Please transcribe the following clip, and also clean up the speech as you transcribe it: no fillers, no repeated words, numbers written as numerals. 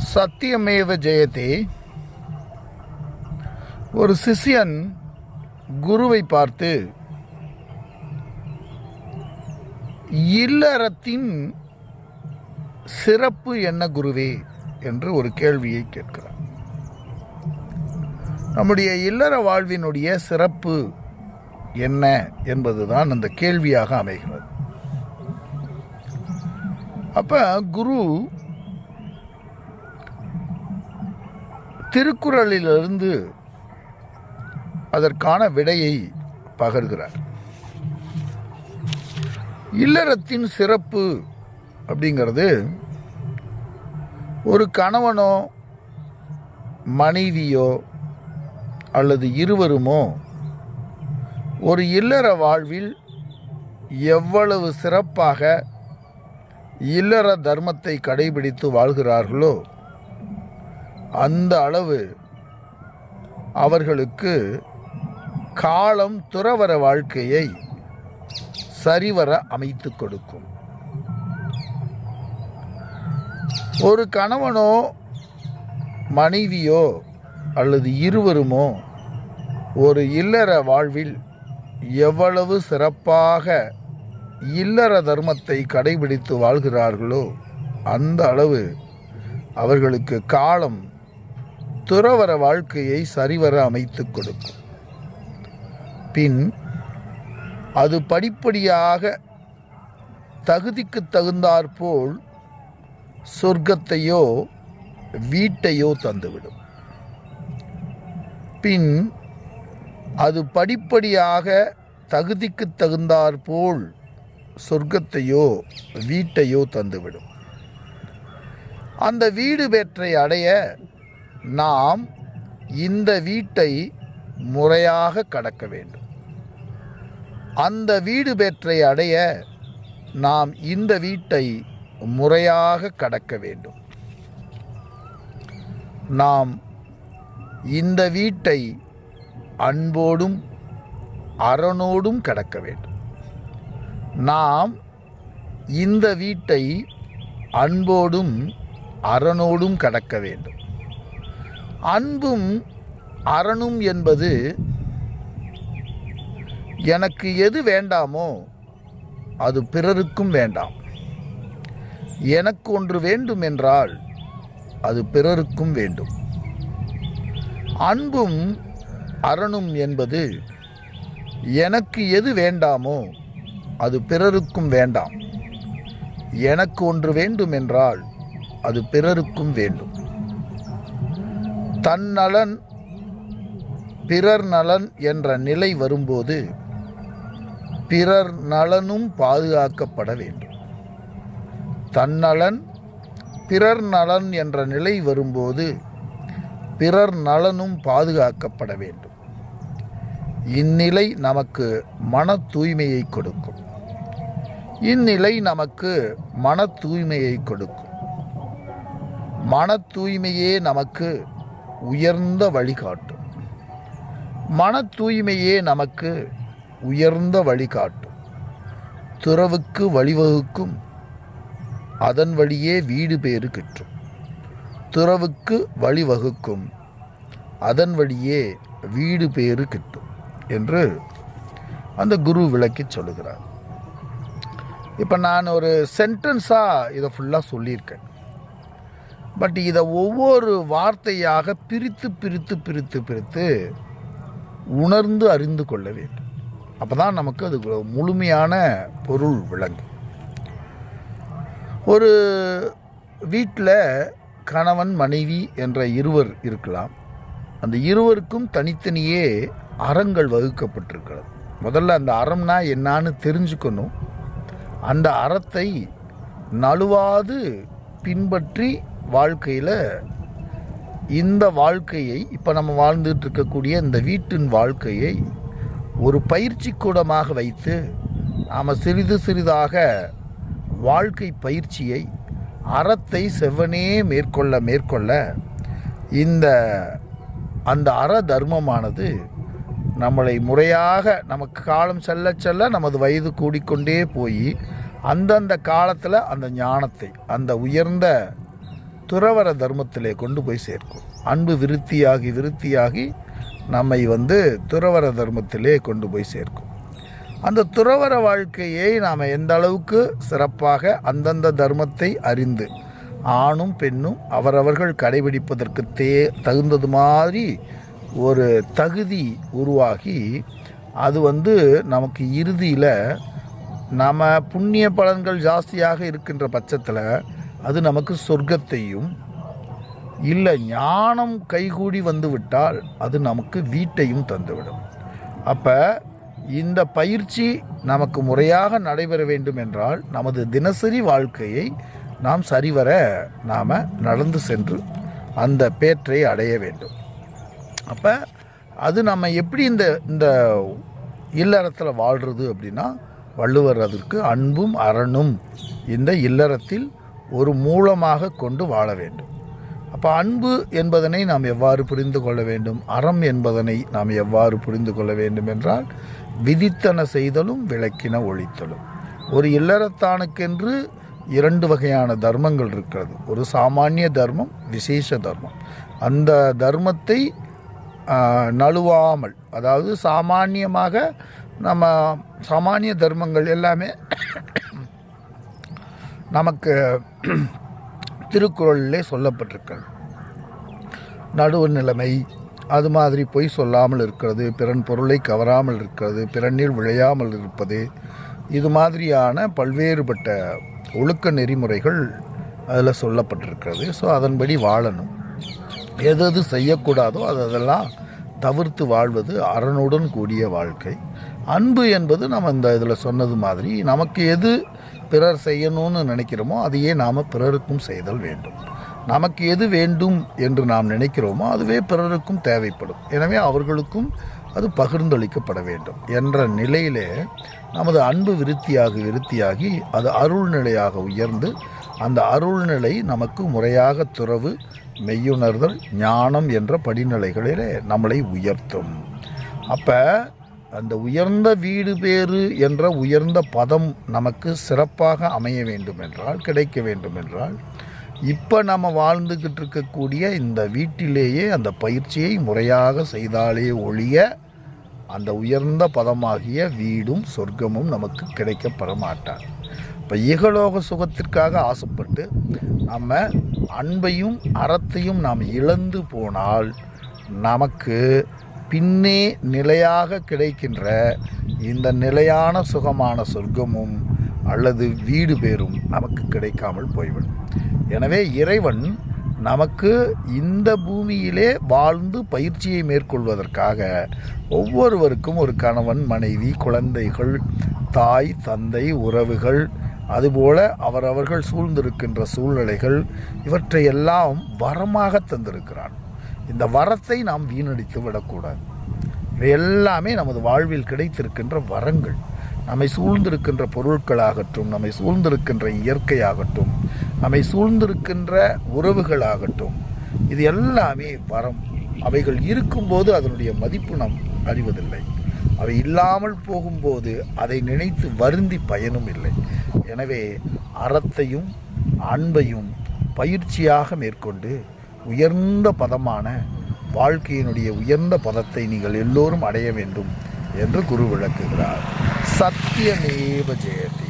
சத்தியமேவ ஜெயதே. ஒரு சிஷ்யன் குருவை பார்த்து, இல்லறத்தின் சிறப்பு என்ன குருவே என்று ஒரு கேள்வியை கேட்கிறார். நம்முடைய இல்லற வாழ்வினுடைய சிறப்பு என்ன என்பதுதான் அந்த கேள்வியாக அமைகிறது. அப்ப குரு திருக்குறளிலிருந்து அதற்கான விடையை பகர்கிறார். இல்லறத்தின் சிறப்பு அப்படிங்கிறது ஒரு கணவனோ மனைவியோ அல்லது இருவருமோ ஒரு இல்லற வாழ்வில் எவ்வளவு சிறப்பாக இல்லற தர்மத்தை கடைபிடித்து வாழ்கிறார்களோ அந்த அளவு அவர்களுக்கு காலம் துறவற வாழ்க்கையை சரிவர அமைத்து கொடுக்கும். ஒரு கணவனோ மனைவியோ அல்லது இருவருமோ ஒரு இல்லற வாழ்வில் எவ்வளவு சிறப்பாக இல்லற தர்மத்தை கடைபிடித்து வாழ்கிறார்களோ அந்த அளவு அவர்களுக்கு காலம் துறவற வாழ்க்கையை சரிவர அமைத்து கொடுக்கும். பின் அது படிப்படியாக தகுதிக்கு தகுந்தாற்போல் சொர்க்கத்தையோ வீட்டையோ தந்துவிடும். பின் அது படிப்படியாக தகுதிக்கு தகுந்தாற்போல் சொர்க்கத்தையோ வீட்டையோ தந்துவிடும். அந்த வீடு பெற்றை அடைய நாம் இந்த வீட்டை முறையாக கடக்க வேண்டும். அந்த வீடு பெற்றை அடைய நாம் இந்த வீட்டை முறையாக கடக்க வேண்டும். நாம் இந்த வீட்டை அன்போடும் அரணோடும் கடக்க வேண்டும். நாம் இந்த வீட்டை அன்போடும் அரணோடும் கடக்க வேண்டும். அன்பும் அரணும் என்பது எனக்கு எது வேண்டாமோ அது பிறருக்கும் வேண்டாம். எனக்கு ஒன்று வேண்டும் என்றால் அது பிறருக்கும் வேண்டும். அன்பும் அரணும் என்பது எனக்கு எது வேண்டாமோ அது பிறருக்கும் வேண்டாம். எனக்கு ஒன்று வேண்டும் என்றால் அது பிறருக்கும் வேண்டும். தன்னலன் பிறர் நலன் என்ற நிலை வரும்போது பிறர் நலனும் பாதுகாக்கப்பட வேண்டும். தன்னலன் பிறர் நலன் என்ற நிலை வரும்போது பிறர் நலனும் பாதுகாக்கப்பட வேண்டும். இந்நிலை நமக்கு மன தூய்மையை கொடுக்கும். இந்நிலை நமக்கு மன தூய்மையை கொடுக்கும். மன தூய்மையே நமக்கு உயர்ந்த வழிகாட்டும். மன தூய்மையே நமக்கு உயர்ந்த வழிகாட்டும். துறவுக்கு வழிவகுக்கும். அதன் வழியே வீடு பேறு கிட்டும். துறவுக்கு வழிவகுக்கும். அதன் வழியே வீடு பேறு கிட்டும் என்று அந்த குரு விளக்கி சொல்லுகிறார். இப்போ நான் ஒரு சென்டென்ஸாக இதை ஃபுல்லாக சொல்லியிருக்கேன். பட் இதை ஒவ்வொரு வார்த்தையாக பிரித்து பிரித்து பிரித்து பிரித்து உணர்ந்து அறிந்து கொள்ள வேண்டும். அப்போ தான் நமக்கு அது முழுமையான பொருள் விளங்கும். ஒரு வீட்டில் கணவன் மனைவி என்ற இருவர் இருக்கலாம். அந்த இருவருக்கும் தனித்தனியே அறங்கள் வகுக்கப்பட்டிருக்கிறது. முதல்ல அந்த அறம்னா என்னான்னு தெரிஞ்சுக்கணும். அந்த அறத்தை நழுவாது பின்பற்றி வாழ்க்கையில் இந்த வாழ்க்கையை இப்போ நம்ம வாழ்ந்துட்டு இருக்கக்கூடிய இந்த வீட்டின் வாழ்க்கையை ஒரு பயிற்சி கூடமாக வைத்து நாம் சிறிது சிறிதாக வாழ்க்கை பயிற்சியை அறத்தை செவ்வனே மேற்கொள்ள அந்த அற தர்மமானது நம்மளை முறையாக நமக்கு காலம் செல்ல செல்ல நமது வயது கூடிக்கொண்டே போய் அந்தந்த காலத்தில் அந்த ஞானத்தை, அந்த உயர்ந்த துறவர தர்மத்திலே கொண்டு போய் சேர்க்கும். அன்பு விருத்தியாகி விருத்தியாகி நம்மை துறவர தர்மத்திலே கொண்டு போய் சேர்க்கும். அந்த துறவர வாழ்க்கையை நாம் எந்த அளவுக்கு சிறப்பாக அந்தந்த தர்மத்தை அறிந்து ஆணும் பெண்ணும் அவரவர்கள் கடைபிடிப்பதற்கு தகுந்தது மாதிரி ஒரு தகுதி உருவாகி அது நமக்கு இறுதியில் நம்ம புண்ணிய பலன்கள் ஜாஸ்தியாக இருக்கின்ற பட்சத்தில் அது நமக்கு சொர்க்கத்தையும், இல்லை ஞானம் கைகூடி விட்டால் அது நமக்கு வீட்டையும் தந்துவிடும். அப்போ இந்த பயிற்சி நமக்கு முறையாக நடைபெற வேண்டும் என்றால் நமது தினசரி வாழ்க்கையை நாம் சரிவர நாம் நடந்து சென்று அந்த பேற்றை அடைய வேண்டும். அப்போ அது நம்ம எப்படி இந்த இல்லறத்தில் வாழ்கிறது அப்படின்னா, வள்ளுவர் அதற்கு அன்பும் அறனும் இந்த இல்லறத்தில் ஒரு மூலமாக கொண்டு வாழ வேண்டும். அப்போ அன்பு என்பதனை நாம் எவ்வாறு புரிந்து கொள்ள வேண்டும், அறம் என்பதனை நாம் எவ்வாறு புரிந்து கொள்ள வேண்டும் என்றால், விதித்தன செய்தலும் விளக்கின ஒழித்தலும். ஒரு இல்லறத்தானுக்கென்று 2 வகையான தர்மங்கள் இருக்கிறது. ஒரு சாமானிய தர்மம், விசேஷ தர்மம். அந்த தர்மத்தை நழுவாமல், அதாவது சாமானியமாக நம்ம சாமானிய தர்மங்கள் எல்லாமே நமக்கு திருக்குறளிலே சொல்லப்பட்டிருக்கிறது. நடுவு நிலைமை, அது மாதிரி பொய் சொல்லாமல் இருக்கிறது, பிறன் பொருளை கவராமல் இருக்கிறது, பிறனில் விழையாமல் இருப்பது, இது மாதிரியான பல்வேறுபட்ட ஒழுக்க நெறிமுறைகள் அதில் சொல்லப்பட்டிருக்கிறது. ஸோ அதன்படி வாழணும். எது செய்யக்கூடாதோ அதெல்லாம் தவிர்த்து வாழ்வது அறனுடன் கூடிய வாழ்க்கை. அன்பு என்பது நம்ம இந்த இதில் சொன்னது மாதிரி நமக்கு எது பிறர் செய்யணும்னு நினைக்கிறோமோ அதையே நாம் பிறருக்கும் செய்தல் வேண்டும். நமக்கு எது வேண்டும் என்று நாம் நினைக்கிறோமோ அதுவே பிறருக்கும் தேவைப்படும். எனவே அவர்களுக்கும் அது பகிர்ந்தளிக்கப்பட வேண்டும் என்ற நிலையிலே நமது அன்பு விருத்தியாகி அது அருள்நிலையாக உயர்ந்து அந்த அருள்நிலை நமக்கு முறையாக துறவு, மெய்யுணர்தல், ஞானம் என்ற படிநிலைகளிலே நம்மளை உயர்த்தும். அப்போ அந்த உயர்ந்த வீடு பேறு என்ற உயர்ந்த பதம் நமக்கு சிறப்பாக அமைய வேண்டும் என்றால், கிடைக்க வேண்டும் என்றால், இப்போ நம்ம வாழ்ந்துக்கிட்டு இருக்கக்கூடிய இந்த வீட்டிலேயே அந்த பயிற்சியை முறையாக செய்தாலே ஒழிய அந்த உயர்ந்த பதமாகிய வீடும் சொர்க்கமும் நமக்கு கிடைக்கப்பெற மாட்டார். இப்போ இகலோக சுகத்திற்காக ஆசைப்பட்டு நம்ம அன்பையும் அறத்தையும் நாம் இழந்து போனால் நமக்கு பின்னே நிலையாக கிடைக்கின்ற இந்த நிலையான சுகமான சொர்க்கமும் அல்லது வீடு பேரும் நமக்கு கிடைக்காமல் போய்விடும். எனவே இறைவன் நமக்கு இந்த பூமியிலே வாழ்ந்து பயிற்சியை மேற்கொள்வதற்காக ஒவ்வொருவருக்கும் ஒரு கணவன், மனைவி, குழந்தைகள், தாய், தந்தை, உறவுகள், அதுபோல அவரவர்கள் சூழ்ந்திருக்கின்ற சூழ்நிலைகள், இவற்றையெல்லாம் வரமாக தந்திருக்கிறான். இந்த வரத்தை நாம் வீணடித்து விடக்கூடாது. இவை எல்லாமே நமது வாழ்வில் கிடைத்திருக்கின்ற வரங்கள். நம்மை சூழ்ந்திருக்கின்ற பொருட்களாகட்டும், நம்மை சூழ்ந்திருக்கின்ற இயற்கையாகட்டும், நம்மை சூழ்ந்திருக்கின்ற உறவுகளாகட்டும், இது எல்லாமே வரம். அவைகள் இருக்கும்போது அதனுடைய மதிப்பு நாம் அறிவதில்லை. அவை இல்லாமல் போகும்போது அதை நினைத்து வருந்தி பயனும் இல்லை. எனவே அறத்தையும் அன்பையும் பயிற்சியாக மேற்கொண்டு உயர்ந்த பதமான வாழ்க்கையினுடைய உயர்ந்த பதத்தை நீங்கள் எல்லோரும் அடைய வேண்டும் என்று குரு விளக்குகிறார். சத்தியமேவ ஜெயதி.